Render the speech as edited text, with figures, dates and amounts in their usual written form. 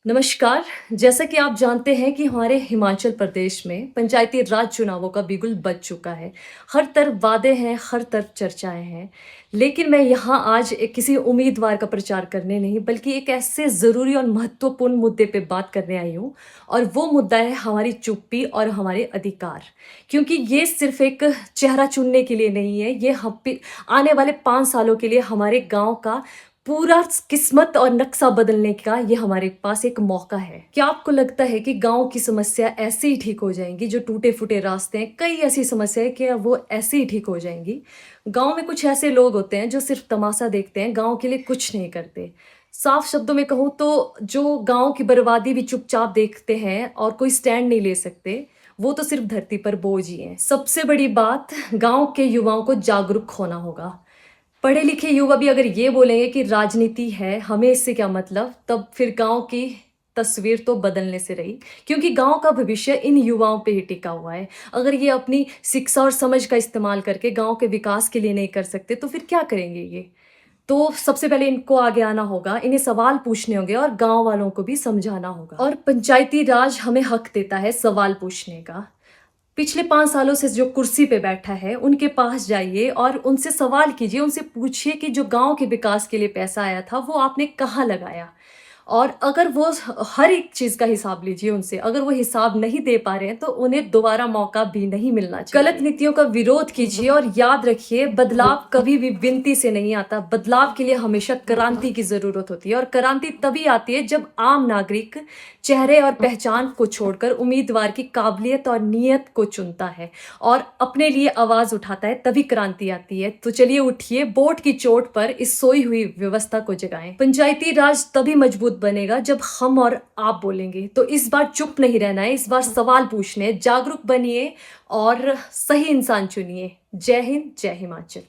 नमस्कार। जैसा कि आप जानते हैं कि हमारे हिमाचल प्रदेश में पंचायती राज चुनावों का बिगुल बज चुका है। हर तरफ वादे हैं, हर तरफ चर्चाएँ हैं। लेकिन मैं यहाँ आज किसी उम्मीदवार का प्रचार करने नहीं, बल्कि एक ऐसे ज़रूरी और महत्वपूर्ण मुद्दे पे बात करने आई हूँ और वो मुद्दा है हमारी चुप्पी और हमारे अधिकार। क्योंकि ये सिर्फ़ एक चेहरा चुनने के लिए नहीं है, ये हम पे आने वाले 5 सालों के लिए हमारे गाँव का पूरा किस्मत और नक्शा बदलने का ये हमारे पास एक मौका है। क्या आपको लगता है कि गाँव की समस्या ऐसे ही ठीक हो जाएँगी? जो टूटे-फूटे रास्ते हैं, कई ऐसी समस्या है, क्या वो ऐसे ही ठीक हो जाएँगी? गाँव में कुछ ऐसे लोग होते हैं जो सिर्फ़ तमाशा देखते हैं, गाँव के लिए कुछ नहीं करते। साफ शब्दों में कहूँ तो जो गाँव की बर्बादी भी चुपचाप देखते हैं और कोई स्टैंड नहीं ले सकते, वो तो सिर्फ़ धरती पर बोझ ही हैं। सबसे बड़ी बात, गाँव के युवाओं को जागरूक होना होगा। पढ़े लिखे युवा भी अगर ये बोलेंगे कि राजनीति है, हमें इससे क्या मतलब, तब फिर गाँव की तस्वीर तो बदलने से रही। क्योंकि गाँव का भविष्य इन युवाओं पे ही टिका हुआ है। अगर ये अपनी शिक्षा और समझ का इस्तेमाल करके गाँव के विकास के लिए नहीं कर सकते, तो फिर क्या करेंगे ये? तो सबसे पहले इनको आगे आना होगा, इन्हें सवाल पूछने होंगे और गाँव वालों को भी समझाना होगा। और पंचायती राज हमें हक देता है सवाल पूछने का। पिछले 5 सालों से जो कुर्सी पे बैठा है, उनके पास जाइए और उनसे सवाल कीजिए, उनसे पूछिए कि जो गाँव के विकास के लिए पैसा आया था, वो आपने कहाँ लगाया? और अगर वो हर एक चीज़ का हिसाब लीजिए उनसे, अगर वो हिसाब नहीं दे पा रहे हैं, तो उन्हें दोबारा मौका भी नहीं मिलना चाहिए। गलत नीतियों का विरोध कीजिए और याद रखिए, बदलाव कभी भी विनती से नहीं आता, बदलाव के लिए हमेशा क्रांति की ज़रूरत होती है और क्रांति तभी आती है जब आम नागरिक चेहरे और पहचान को छोड़कर उम्मीदवार की काबिलियत और नीयत को चुनता है और अपने लिए आवाज़ उठाता है, तभी क्रांति आती है। तो चलिए उठिए, वोट की चोट पर इस सोई हुई व्यवस्था को जगाएं। पंचायती राज तभी मजबूत बनेगा जब हम और आप बोलेंगे। तो इस बार चुप नहीं रहना है, इस बार सवाल पूछने, जागरूक बनिए और सही इंसान चुनिए। जय हिंद, जय हिमाचल।